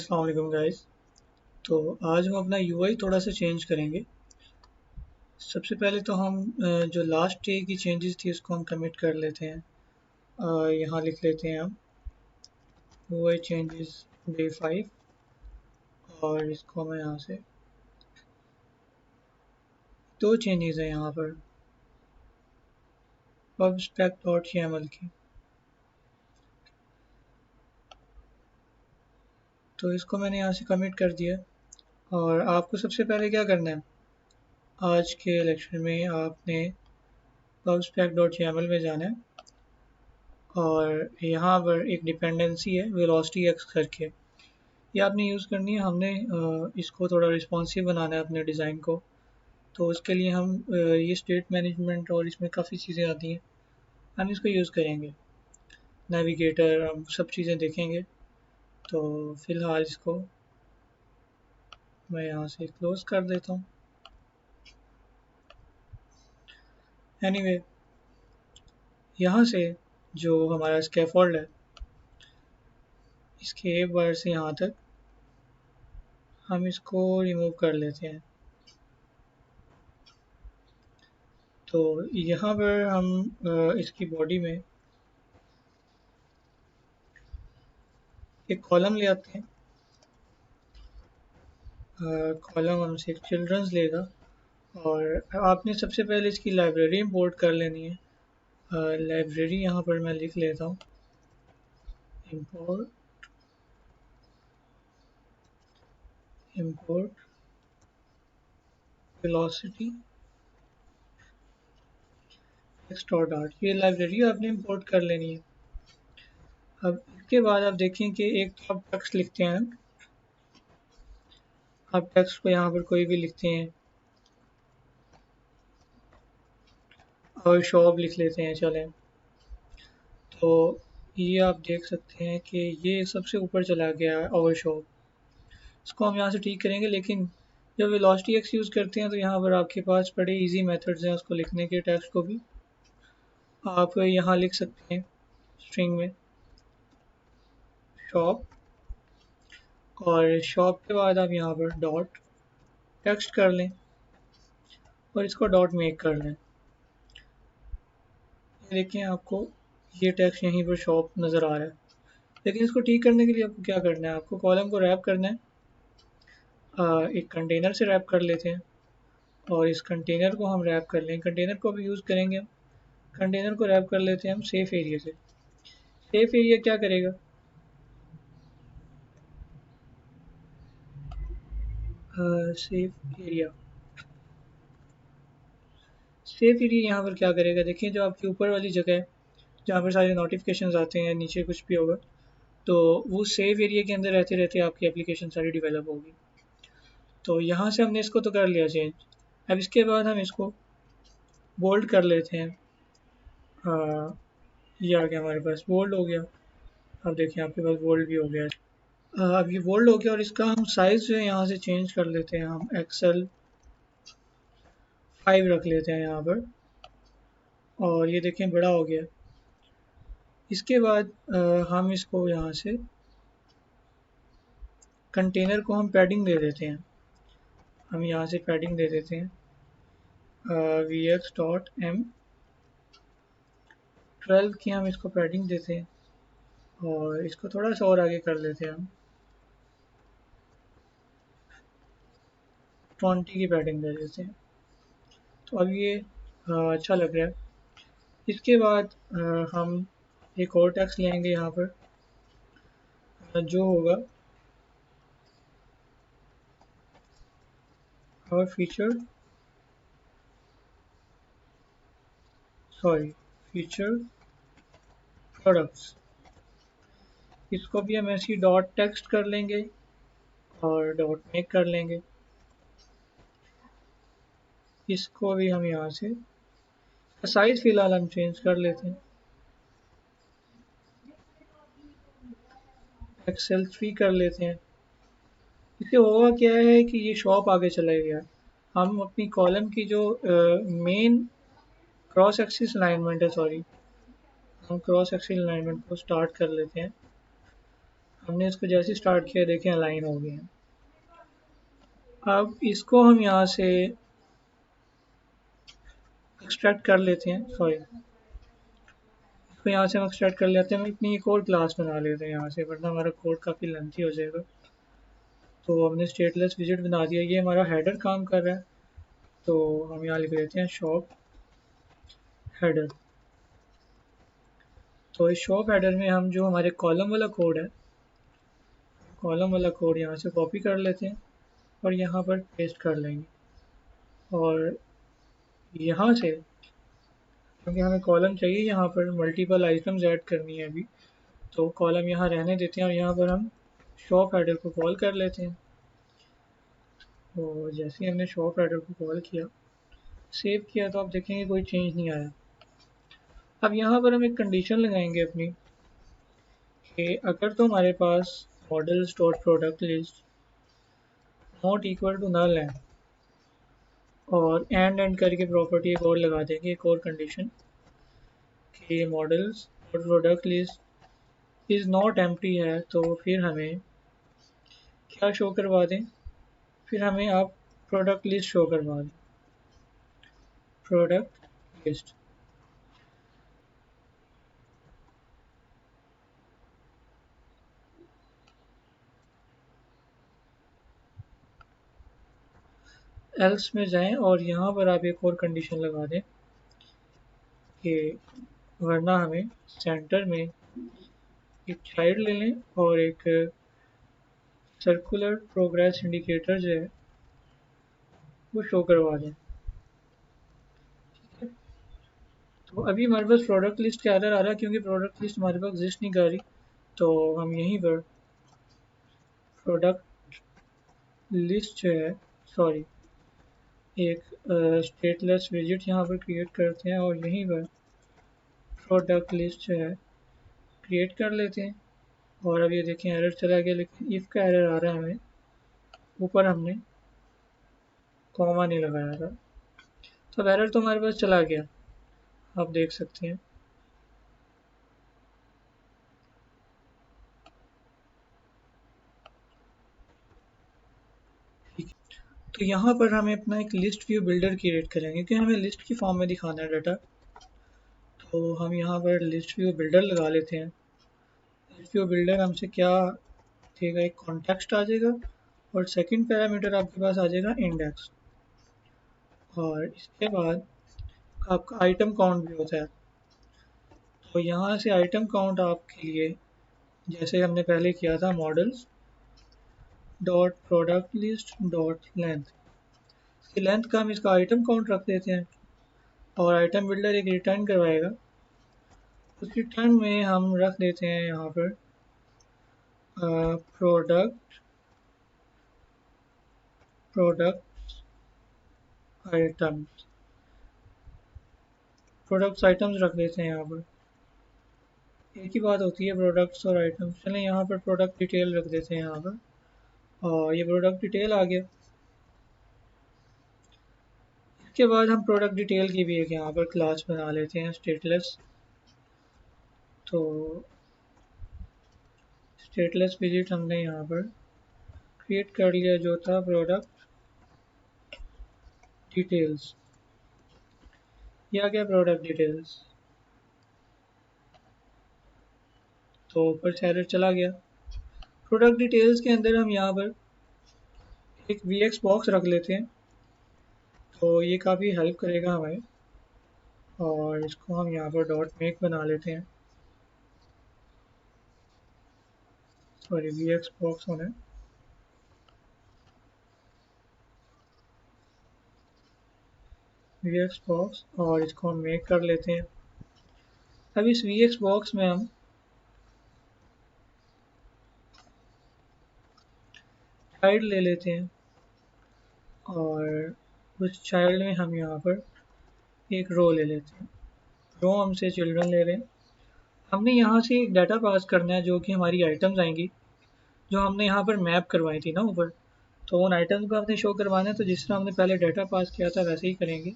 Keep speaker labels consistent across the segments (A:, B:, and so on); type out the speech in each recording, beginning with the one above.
A: अस्सलाम वालेकुम गाइस। तो आज हम अपना यूआई थोड़ा सा चेंज करेंगे। सबसे पहले तो हम जो लास्ट डे की चेंजेस थी उसको हम कमिट कर लेते हैं। यहाँ लिख लेते हैं हम यूआई चेंजेस डे 5 और इसको मैं यहाँ से दो चेंजेस हैं यहाँ पर pubspec.yml की। तो इसको मैंने यहाँ से कमिट कर दिया और आपको सबसे पहले क्या करना है, आज के लेक्चर में आपने pubspec.yml में जाना है और यहाँ पर एक डिपेंडेंसी है वेलोसिटी एक्स करके, ये आपने यूज़ करनी है। हमने इसको थोड़ा रिस्पॉन्सिव बनाना है अपने डिज़ाइन को, तो उसके लिए हम ये स्टेट मैनेजमेंट और इसमें काफ़ी चीज़ें आती हैं, हम इसको यूज़ करेंगे। नेविगेटर हम सब चीज़ें देखेंगे। तो फ़िलहाल इसको मैं यहाँ से क्लोज़ कर देता हूँ। एनीवे, यहाँ से जो हमारा स्कैफोल्ड है इसके एक बार से यहाँ तक हम इसको रिमूव कर लेते हैं। तो यहाँ पर हम इसकी बॉडी में एक कॉलम ले आते हैं। कॉलम हमसे एक चिल्ड्रंस लेगा और आपने सबसे पहले इसकी लाइब्रेरी इंपोर्ट कर लेनी है। लाइब्रेरी यहाँ पर मैं लिख लेता हूँ, इंपोर्ट वेलोसिटी x.dart, ये लाइब्रेरी आपने इंपोर्ट कर लेनी है। अब इसके बाद आप देखें कि एक तो आप टेक्स्ट लिखते हैं, आप टेक्स्ट को यहाँ पर कोई भी लिखते हैं और शॉप लिख लेते हैं चलें। तो ये आप देख सकते हैं कि ये सबसे ऊपर चला गया है ओवर शॉप। इसको हम यहाँ से ठीक करेंगे, लेकिन जब वेलोसिटी एक्स यूज़ करते हैं तो यहाँ पर आपके पास बड़े इजी मेथड्स हैं उसको लिखने के। टेक्स्ट को भी आप यहाँ लिख सकते हैं स्ट्रिंग में शॉप, और शॉप के बाद आप यहाँ पर डॉट टेक्स्ट कर लें और इसको डॉट मेक कर लें। ये देखें, आपको ये टेक्स्ट यहीं पर शॉप नज़र आ रहा है। लेकिन इसको ठीक करने के लिए आपको क्या करना है, आपको कॉलम को रैप करना है। एक कंटेनर से रैप कर लेते हैं और इस कंटेनर को हम रैप कर लें। कंटेनर को भी यूज़ करेंगे हम। कंटेनर को रैप कर लेते हैं हम सेफ एरिया से। सेफ एरिया क्या करेगा, सेफ एरिया यहाँ पर क्या करेगा, देखिए जो आपकी ऊपर वाली जगह है जहाँ पर सारे नोटिफिकेशंस आते हैं, नीचे कुछ भी होगा, तो वो सेफ एरिया के अंदर रहते रहते आपकी एप्लीकेशन सारी डेवलप होगी। तो यहाँ से हमने इसको तो कर लिया चेंज। अब इसके बाद हम इसको बोल्ड कर लेते हैं। ये आ गया हमारे पास, बोल्ड हो गया। अब देखिए आपके पास बोल्ड भी हो गया है। अब ये बोल्ड हो गया और इसका हम साइज़ जो है यहाँ से चेंज कर लेते हैं। हम एक्सेल 5 रख लेते हैं यहाँ पर और ये देखें बड़ा हो गया। इसके बाद हम इसको यहाँ से कंटेनर को हम पैडिंग दे देते हैं। हम यहाँ से पैडिंग दे देते हैं vx.m12 की हम इसको पैडिंग देते हैं और इसको थोड़ा सा और आगे कर लेते हैं। हम 20 की पैडिंग दे देते हैं। तो अब ये अच्छा लग रहा है। इसके बाद हम एक और टेक्स्ट लेंगे यहाँ पर, जो होगा और फीचर प्रोडक्ट्स। इसको भी हम ऐसी डॉट टेक्स्ट कर लेंगे और डॉट मेक कर लेंगे। इसको भी हम यहाँ से साइज फ़िलहाल हम चेंज कर लेते हैं, एक्सेल 3 कर लेते हैं। इससे होगा क्या है कि ये शॉप आगे चला गया। हम अपनी कॉलम की जो मेन क्रॉस एक्सिस अलाइनमेंट है, सॉरी, हम क्रॉस एक्सिस अलाइनमेंट को स्टार्ट कर लेते हैं। हमने इसको जैसे स्टार्ट किया देखें अलाइन हो गए हैं। अब इसको हम यहाँ से एक्सट्रैक्ट कर लेते हैं, सॉरी इसको यहाँ से हम एक्सट्रैक्ट कर लेते हैं। हम इतनी एक और क्लास बना लेते हैं यहाँ से, वरना हमारा कोड काफ़ी लेंथी हो जाएगा। तो हमने स्टेटलेस विजिट बना दिया, ये हमारा हेडर काम कर रहा है। तो हम यहाँ लिख लेते हैं शॉप हेडर। तो इस शॉप हेडर में हम जो हमारे कॉलम वाला कोड है, कॉलम वाला कोड यहाँ से कॉपी कर लेते हैं और यहाँ पर पेस्ट कर लेंगे। और यहाँ से, क्योंकि हमें कॉलम चाहिए यहाँ पर मल्टीपल आइटम्स ऐड करनी है अभी, तो कॉलम यहाँ रहने देते हैं और यहाँ पर हम शॉप हेडर को कॉल कर लेते हैं। तो जैसे ही हमने शॉप हेडर को कॉल किया, सेव किया, तो आप देखेंगे कोई चेंज नहीं आया। अब यहाँ पर हम एक कंडीशन लगाएंगे अपनी कि अगर तो हमारे पास models dot product list not equal to null है, और एंड करके प्रॉपर्टी एक और लगा देंगे, एक और कंडीशन कि models dot product list is not empty है, तो फिर हमें क्या शो करवा दें, फिर हमें आप प्रोडक्ट लिस्ट शो करवा दें, प्रोडक्ट लिस्ट। एल्स में जाएं और यहाँ पर आप एक और कंडीशन लगा दें कि वरना हमें सेंटर में एक चाइल्ड ले लें और एक सर्कुलर प्रोग्रेस इंडिकेटर जो है वो शो करवा दें। तो अभी हमारे पास प्रोडक्ट लिस्ट का एरर आ रहा है क्योंकि प्रोडक्ट लिस्ट हमारे पास एग्जिस्ट नहीं कर रही। तो हम यहीं पर प्रोडक्ट लिस्ट जो है, सॉरी एक स्टेटलेस विजिट यहाँ पर क्रिएट करते हैं और यहीं पर प्रोडक्ट लिस्ट जो है क्रिएट कर लेते हैं। और अब ये देखें एरर चला गया, लेकिन इफ़ का एरर आ रहा है हमें, ऊपर हमने कॉमा नहीं लगाया था। तो अब एरर तो हमारे पास चला गया, आप देख सकते हैं। ठीक है, तो यहाँ पर हमें अपना एक लिस्ट व्यू बिल्डर क्रिएट करेंगे क्योंकि हमें लिस्ट की फॉर्म में दिखाना है डाटा। तो हम यहाँ पर लिस्ट व्यू बिल्डर लगा लेते हैं। लिस्ट व्यू बिल्डर हमसे क्या देगा, एक कॉन्टेक्स्ट आ जाएगा और सेकंड पैरामीटर आपके पास आ जाएगा इंडेक्स, और इसके बाद आपका आइटम काउंट भी होता है। तो यहाँ से आइटम काउंट आपके लिए, जैसे हमने पहले किया था, models dot product list dot length, इसकी लेंथ का हम इसका आइटम काउंट रख देते हैं और आइटम बिल्डर एक रिटर्न करवाएगा। उस रिटर्न में हम रख देते हैं यहाँ पर product product items, products items रख देते हैं यहाँ पर। एक ही बात होती है प्रोडक्ट्स और आइटम्स। चलें यहाँ पर प्रोडक्ट डिटेल रख देते हैं यहाँ पर, और ये प्रोडक्ट डिटेल आ गया। इसके बाद हम प्रोडक्ट डिटेल की भी एक यहाँ पर क्लास बना लेते हैं, स्टेटलेस। तो स्टेटलेस विजिट हमने यहाँ पर क्रिएट कर लिया जो था प्रोडक्ट डिटेल्स। ये आ गया प्रोडक्ट डिटेल्स। तो ऊपर से एरर चला गया। प्रोडक्ट डिटेल्स के अंदर हम यहाँ पर एक VX बॉक्स रख लेते हैं, तो ये काफ़ी हेल्प करेगा हमें। और इसको हम यहाँ पर डॉट मेक बना लेते हैं, सॉरी VX बॉक्स होना है, VX बॉक्स, और इसको हम मेक कर लेते हैं। अब इस VX बॉक्स में हम चाइल्ड ले लेते हैं और उस चाइल्ड में हम यहाँ पर एक रो ले लेते हैं। रो हमसे चिल्ड्रन ले रहे हैं। हमने यहाँ से एक डाटा पास करना है जो कि हमारी आइटम्स आएंगी, जो हमने यहाँ पर मैप करवाई थी ना ऊपर। तो उन आइटम्स को हमने शो करवाना है, तो जिस तरह हमने पहले डाटा पास किया था वैसे ही करेंगे।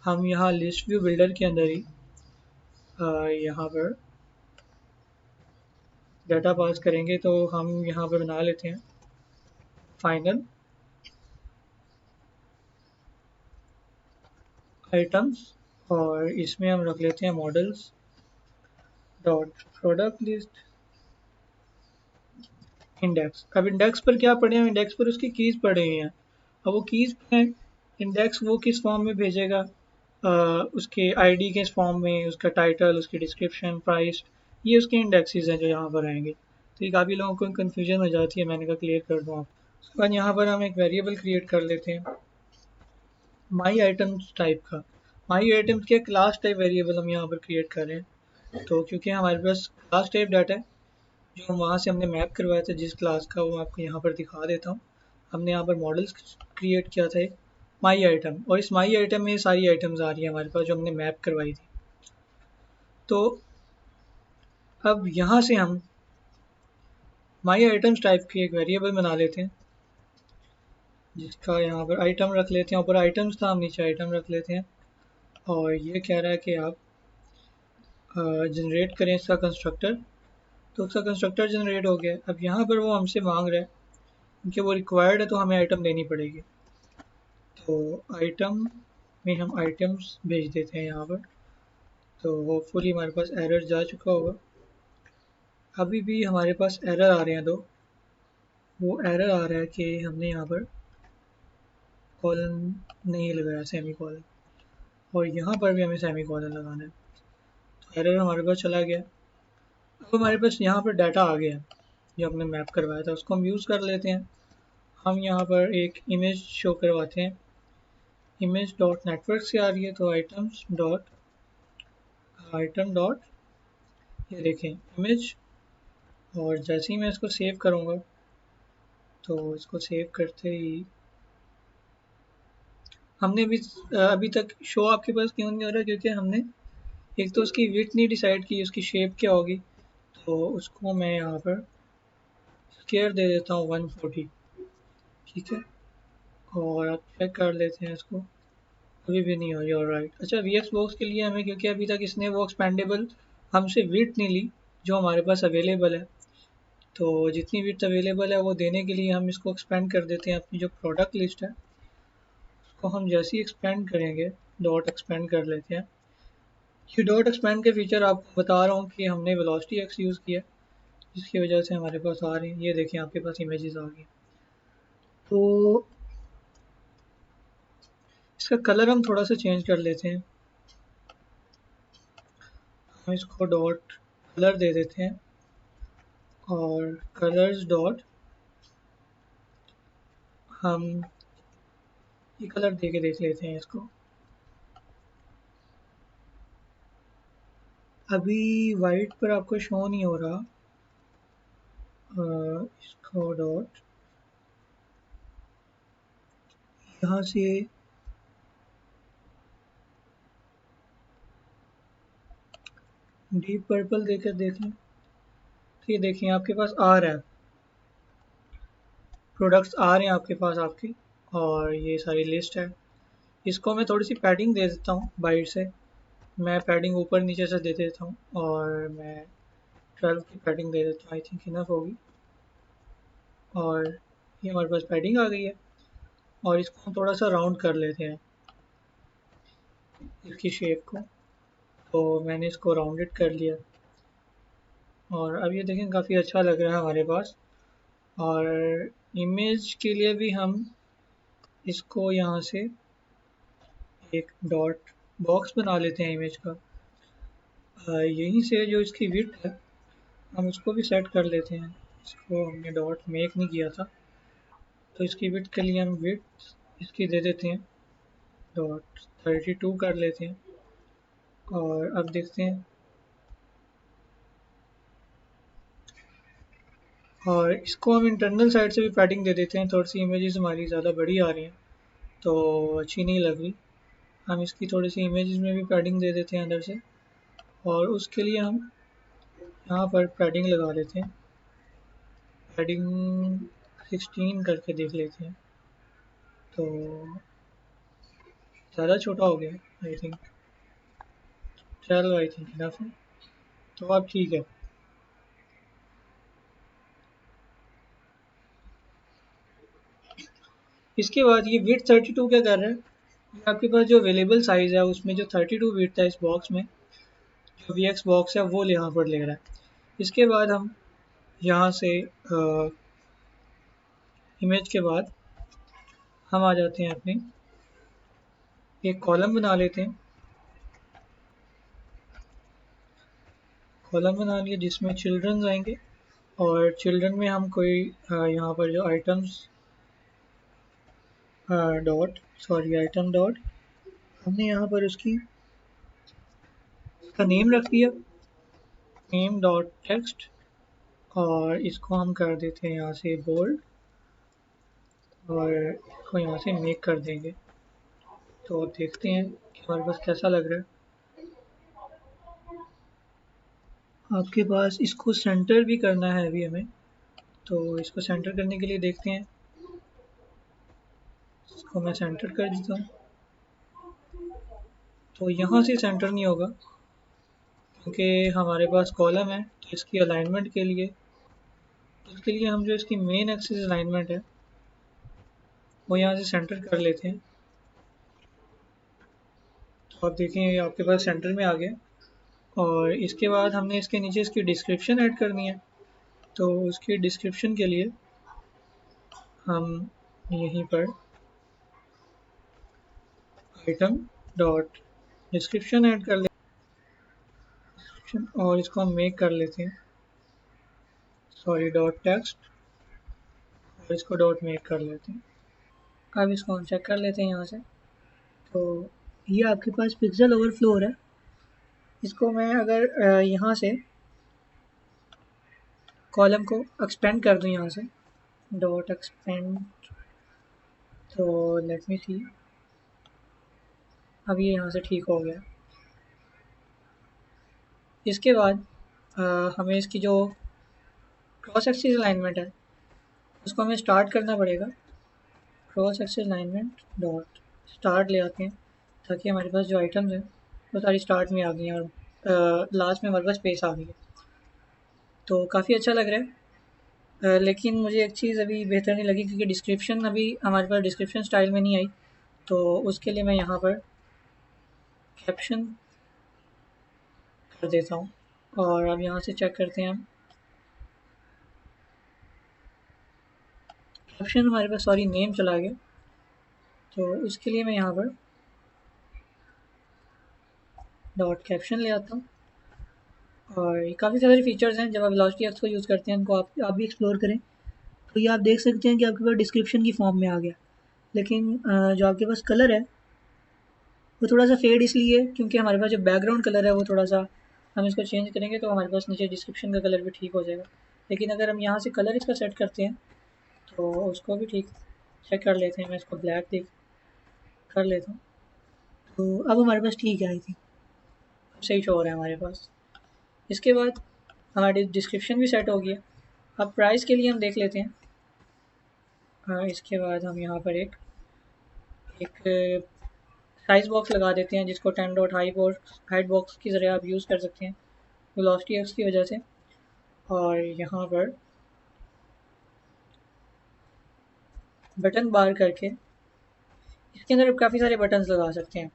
A: हम यहाँ लिस्ट व्यू बिल्डर के अंदर ही यहाँ पर डाटा पास करेंगे तो हम यहाँ पे बना लेते हैं फाइनल आइटम्स, और इसमें हम रख लेते हैं models dot product list index. अब इंडेक्स पर क्या पढ़े हैं, इंडेक्स पर उसकी कीज़ पढ़े हुए हैं। अब वो कीज़ हैं, इंडेक्स वो किस फॉर्म में भेजेगा, उसके आईडी के फॉर्म में, उसका टाइटल, उसकी डिस्क्रिप्शन, प्राइस, ये उसके इंडेक्सेस हैं जो यहाँ पर आएंगे। तो ये काफ़ी लोगों को कन्फ्यूजन हो जाती है, मैंने कहा क्लियर कर दूँ आप। उसके बाद यहाँ पर हम एक वेरिएबल क्रिएट कर लेते हैं माई आइटम्स टाइप का। माई आइटम्स के क्लास टाइप वेरिएबल हम यहाँ पर क्रिएट कर रहे हैं। तो क्योंकि हमारे पास क्लास टाइप डाटा है जो हम वहाँ से हमने मैप करवाया था जिस क्लास का, वो आपको यहाँ पर दिखा देता हूँ। हमने यहाँ पर मॉडल्स क्रिएट किया था माई आइटम, और इस माई आइटम में सारी आइटम्स आ रही है हमारे पास जो हमने मैप करवाई थी। तो अब यहाँ से हम माई आइटम्स टाइप की एक वेरिएबल बना लेते हैं जिसका यहाँ पर आइटम रख लेते हैं, ऊपर आइटम्स था, हम नीचे आइटम रख लेते हैं। और ये कह रहा है कि आप जनरेट करें इसका कंस्ट्रक्टर, तो उसका कंस्ट्रक्टर जनरेट हो गया। अब यहाँ पर वो हमसे मांग रहा है क्योंकि वो रिक्वायर्ड है तो हमें आइटम देनी पड़ेगी। तो आइटम में हम आइटम्स भेज देते हैं यहाँ पर। तो होपफुली हमारे पास एरर जा चुका होगा। अभी भी हमारे पास एरर आ रहे हैं दो। वो एरर आ रहा है कि हमने यहाँ पर कॉलन नहीं लगाया, सेमी कॉलन, और यहाँ पर भी हमें सेमी कॉलन लगाना है। तो एरर हमारे पास चला गया। अब हमारे पास यहाँ पर डाटा आ गया जो हमने मैप करवाया था, उसको हम यूज़ कर लेते हैं। हम यहाँ पर एक इमेज शो करवाते हैं, इमेज डॉट नेटवर्क से आ रही है, तो आइटम डॉट ये देखें इमेज। और जैसे ही मैं इसको सेव करूँगा, तो इसको सेव करते ही हमने अभी तक शो आपके पास क्यों नहीं हो रहा, क्योंकि हमने एक तो उसकी विड्थ नहीं डिसाइड की, उसकी शेप क्या होगी। तो उसको मैं यहाँ पर स्केयर दे देता हूँ 140, ठीक है। और आप चेक कर लेते हैं इसको, अभी भी नहीं हो रही, ऑलराइट। अच्छा, वी एक्स बॉक्स के लिए हमें, क्योंकि अभी तक इसने वो एक्सपेंडेबल हमसे विड्थ नहीं ली जो हमारे पास अवेलेबल है, तो जितनी विड्थ अवेलेबल है वो देने के लिए हम इसको एक्सपेंड कर देते हैं। अपनी जो प्रोडक्ट लिस्ट है उसको हम जैसे ही एक्सपेंड करेंगे, डॉट एक्सपेंड कर लेते हैं। ये डॉट एक्सपेंड के फीचर आपको बता रहा हूँ कि हमने वेलोसिटी एक्स यूज़ किया, जिसकी वजह से हमारे पास आ रही हैं, ये देखें आपके पास इमेजेस आ गई। तो इसका कलर हम थोड़ा सा चेंज कर लेते हैं, हम इसको डॉट कलर दे देते हैं, और कलर्स डॉट हम ये कलर दे के देख लेते हैं इसको। अभी वाइट पर आपको शो नहीं हो रहा, इसको डॉट यहाँ से डीप पर्पल देकर देख लें, तो ये देखें आपके पास आ रहा है, प्रोडक्ट्स आ रहे हैं आपके पास आपकी, और ये सारी लिस्ट है। इसको मैं थोड़ी सी पैडिंग दे देता हूँ बाइट से, मैं पैडिंग ऊपर नीचे से दे देता हूँ, और मैं 12 की पैडिंग दे देता हूँ, आई थिंक इनफ होगी। और ये हमारे पास पैडिंग आ गई है, और इसको हम थोड़ा सा राउंड कर लेते हैं इसकी शेप को। तो मैंने इसको राउंडेड कर लिया, और अब ये देखें काफ़ी अच्छा लग रहा है हमारे पास। और इमेज के लिए भी हम इसको यहाँ से एक डॉट बॉक्स बना लेते हैं इमेज का। यहीं से जो इसकी विड्थ है हम उसको भी सेट कर लेते हैं, इसको हमने डॉट मेक नहीं किया था, तो इसकी विड्थ के लिए हम विड्थ इसकी दे देते हैं डॉट 32 कर लेते हैं। और अब देखते हैं, और इसको हम इंटरनल साइड से भी पैडिंग दे देते हैं, थोड़ी सी इमेजेस हमारी ज़्यादा बड़ी आ रही हैं तो अच्छी नहीं लग रही। हम इसकी थोड़ी सी इमेजेस में भी पैडिंग दे देते हैं अंदर से, और उसके लिए हम यहाँ पर पैडिंग लगा लेते हैं, पैडिंग 16 करके देख लेते हैं। तो ज़्यादा छोटा हो गया आई थिंक, चलो आई थिंक इनफ है, तो अब ठीक है। इसके बाद ये विड्थ 32 क्या कर रहा है, ये आपके पास जो अवेलेबल साइज़ है उसमें जो 32 विड्थ है इस बॉक्स में, जो वी एक्स बॉक्स है वो यहाँ पर ले रहा है। इसके बाद हम यहाँ से इमेज के बाद हम आ जाते हैं अपने एक कॉलम बना लेते हैं। कॉलम बना लिया जिसमें चिल्ड्रन आएंगे, और चिल्ड्रन में हम कोई यहाँ पर जो items dot sorry item dot हमने यहाँ पर उसकी का नेम रख दिया, नेम डॉट टेक्स्ट, और इसको हम कर देते हैं यहाँ से बोल्ड, और इसको यहाँ से मेक कर देंगे। तो देखते हैं कि हमारे पास कैसा लग रहा है। आपके पास इसको सेंटर भी करना है अभी हमें, तो इसको सेंटर करने के लिए देखते हैं, इसको मैं सेंटर कर देता हूँ। तो यहाँ से सेंटर नहीं होगा क्योंकि हमारे पास कॉलम है, तो इसकी अलाइनमेंट के लिए उसके लिए हम जो इसकी मेन एक्सिस अलाइनमेंट है वो यहाँ से सेंटर कर लेते हैं। तो आप देखें ये आपके पास सेंटर में आ गया, और इसके बाद हमने इसके नीचे इसकी डिस्क्रिप्शन ऐड करनी है। तो उसकी डिस्क्रिप्शन के लिए हम यहीं पर आइटम डॉट डिस्क्रिप्शन ऐड कर लेते हैं, और इसको हम मेक कर लेते हैं, सॉरी डॉट टेक्स्ट, और इसको डॉट मेक कर लेते हैं। अब इसको हम चेक कर लेते हैं यहाँ से। तो ये आपके पास पिक्सल ओवरफ्लो हो रहा है। इसको मैं अगर यहाँ से कॉलम को एक्सपेंड कर दूँ यहाँ से डॉट एक्सपेंड, तो लेट मी सी, अब ये यहाँ से ठीक हो गया। इसके बाद हमें इसकी जो क्रॉस एक्सिस अलाइनमेंट है उसको हमें स्टार्ट करना पड़ेगा। Cross axis alignment dot start ले आते हैं ताकि हमारे पास जो आइटम्स हैं वो सारी स्टार्ट में आ गई हैं, और लास्ट में हमारे पास स्पेस आ गई है। तो काफ़ी अच्छा लग रहा है। लेकिन मुझे एक चीज़ अभी बेहतर नहीं लगी क्योंकि डिस्क्रिप्शन अभी हमारे पास डिस्क्रिप्शन स्टाइल में नहीं आई। तो उसके लिए मैं यहाँ पर कैप्शन कर देता हूँ, और अब यहाँ से चेक करते हैं हम कैप्शन हमारे पास सॉरी नेम चला गया। तो इसके लिए मैं यहाँ पर डॉट कैप्शन ले आता हूँ, और ये काफ़ी सारे फीचर्स हैं। जब आप वेलोसिटी एक्स को यूज़ करते हैं इनको आप भी एक्सप्लोर करें। तो ये आप देख सकते हैं कि आपके पास डिस्क्रिप्शन की फॉर्म में आ गया। लेकिन जो आपके पास कलर है वो थोड़ा सा फेड इसलिए क्योंकि हमारे पास जो बैकग्राउंड कलर है वो थोड़ा सा हम इसको चेंज करेंगे तो हमारे पास नीचे डिस्क्रिप्शन का कलर भी ठीक हो जाएगा। लेकिन अगर हम यहाँ से कलर इसका सेट करते हैं तो उसको भी ठीक चेक कर लेते हैं। मैं इसको ब्लैक देख कर लेता हूँ, तो अब हमारे पास ठीक है, आई थिंक सही शो हो रहा है हमारे पास। इसके बाद हमारी डिस्क्रिप्शन भी सेट हो गया। अब प्राइस के लिए हम देख लेते हैं। इसके बाद हम यहाँ पर एक साइज़ बॉक्स लगा देते हैं जिसको 10 डॉट हाइट बॉक्स की ज़रिए आप यूज़ कर सकते हैं वेलोसिटी एक्स की वजह से। और यहाँ पर बटन बार करके इसके अंदर आप काफ़ी सारे बटन्स लगा सकते हैं।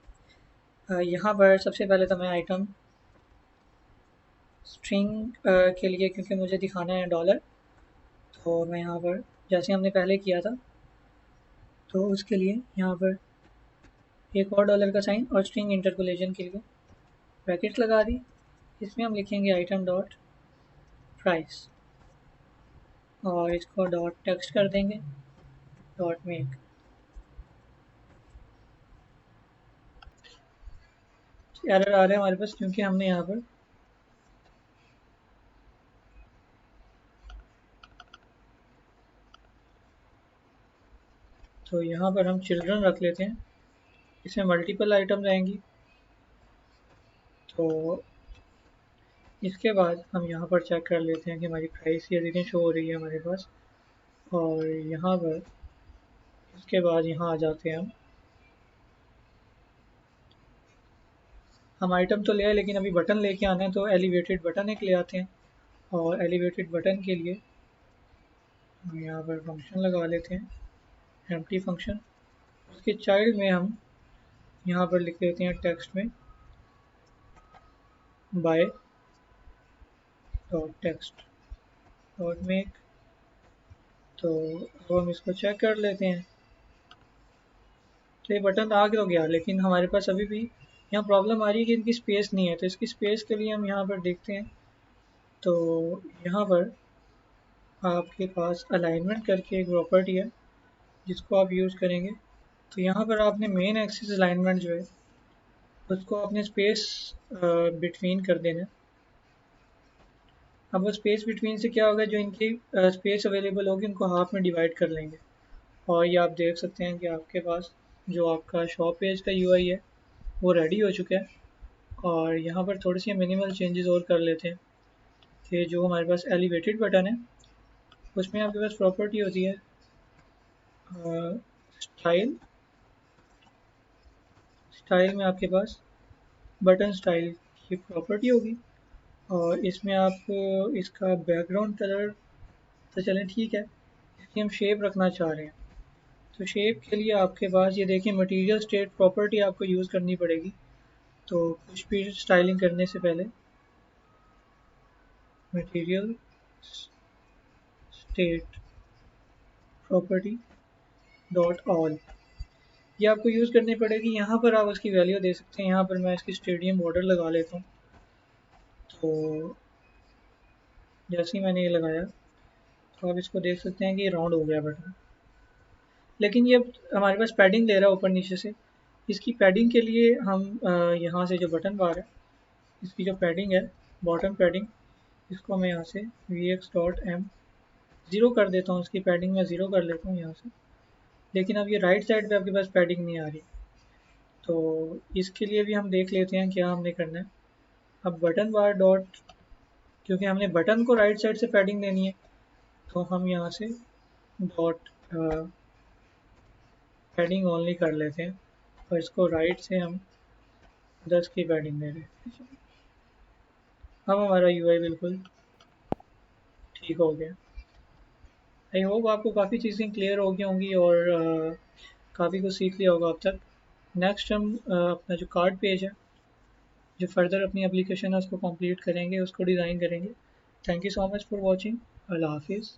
A: यहाँ पर सबसे पहले तो मैं आइटम स्ट्रिंग के लिए, क्योंकि मुझे दिखाना है डॉलर, तो मैं यहाँ पर जैसे हमने पहले किया था तो उसके लिए यहाँ पर एक और डॉलर का साइन और स्ट्रिंग इंटरपोलेशन के लिए ब्रैकेट्स लगा दी। इसमें हम लिखेंगे आइटम डॉट प्राइस, और इसको डॉट टेक्स्ट कर देंगे डॉट मेक। एरर आ रहा है हमारे पास क्योंकि हमने यहाँ पर तो यहाँ पर हम चिल्ड्रन रख लेते हैं, इसमें मल्टीपल आइटम्स आएंगी। तो इसके बाद हम यहाँ पर चेक कर लेते हैं कि हमारी प्राइस ये देखें शो हो रही है हमारे पास। और यहाँ पर इसके बाद यहाँ आ जाते हैं हम आइटम तो ले आए लेकिन अभी बटन लेके आना है, तो एलिवेटेड बटन एक ले आते हैं। और एलिवेटेड बटन के लिए हम यहाँ पर फंक्शन लगा लेते हैं एम्प्टी फंक्शन, उसके चाइल्ड में हम यहाँ पर लिख देते हैं टेक्स्ट में by dot text dot make. तो अब हम इसको चेक कर लेते हैं। तो ये बटन आ तो गया, लेकिन हमारे पास अभी भी यहाँ प्रॉब्लम आ रही है कि इनकी स्पेस नहीं है। तो इसकी स्पेस के लिए हम यहाँ पर देखते हैं। तो यहाँ पर आपके पास अलाइनमेंट करके एक प्रॉपर्टी है जिसको आप यूज़ करेंगे। तो यहाँ पर आपने मेन एक्सिस अलाइनमेंट जो है उसको अपने स्पेस बिटवीन कर देना। अब वो स्पेस बिटवीन से क्या होगा, जो इनकी स्पेस अवेलेबल होगी उनको हाफ में डिवाइड कर लेंगे। और ये आप देख सकते हैं कि आपके पास जो आपका शॉप पेज का यूआई है वो रेडी हो चुका है। और यहाँ पर थोड़ी सी मिनिमल चेंजेस और कर लेते हैं कि जो हमारे पास एलिवेटेड बटन है उसमें आपके पास प्रॉपर्टी होती है स्टाइल। स्टाइल में आपके पास बटन स्टाइल की प्रॉपर्टी होगी और इसमें आप इसका बैकग्राउंड कलर तो चलें ठीक है, इसकी हम शेप रखना चाह रहे हैं। तो शेप के लिए आपके पास ये देखिए मटेरियल स्टेट प्रॉपर्टी आपको यूज़ करनी पड़ेगी। तो कुछ भी स्टाइलिंग करने से पहले material state property dot all ये आपको यूज़ करनी पड़ेगी। यहाँ पर आप उसकी वैल्यू दे सकते हैं। यहाँ पर मैं इसकी स्टेडियम बॉर्डर लगा लेता हूँ। तो जैसे ही मैंने ये लगाया तो आप इसको देख सकते हैं कि राउंड हो गया बटन, लेकिन ये हमारे पास पैडिंग ले रहा है ऊपर नीचे से। इसकी पैडिंग के लिए हम यहाँ से जो बटन बार है इसकी जो पैडिंग है बॉटम पैडिंग, इसको मैं यहाँ से vx.m ज़ीरो कर देता हूँ। इसकी पैडिंग में ज़ीरो कर लेता हूँ यहाँ से। लेकिन अब ये राइट साइड पे आपके पास पैडिंग नहीं आ रही। तो इसके लिए भी हम देख लेते हैं क्या हमने करना है। अब बटन बार डॉट, क्योंकि हमने बटन को राइट साइड से पैडिंग देनी है तो हम यहाँ से डॉट पैडिंग ओनली कर लेते हैं और इसको राइट से हम 10 की पैडिंग दे रहे हैं। अब हमारा यूआई बिल्कुल ठीक हो गया। आई होप आपको काफ़ी चीज़ें क्लियर हो गई होंगी और काफ़ी कुछ सीख लिया होगा अब तक। नेक्स्ट हम अपना जो कार्ड पेज है, जो फर्दर अपनी एप्लीकेशन है उसको कंप्लीट करेंगे, उसको डिज़ाइन करेंगे। Thank you so much for watching. अल्लाह हाफिज़।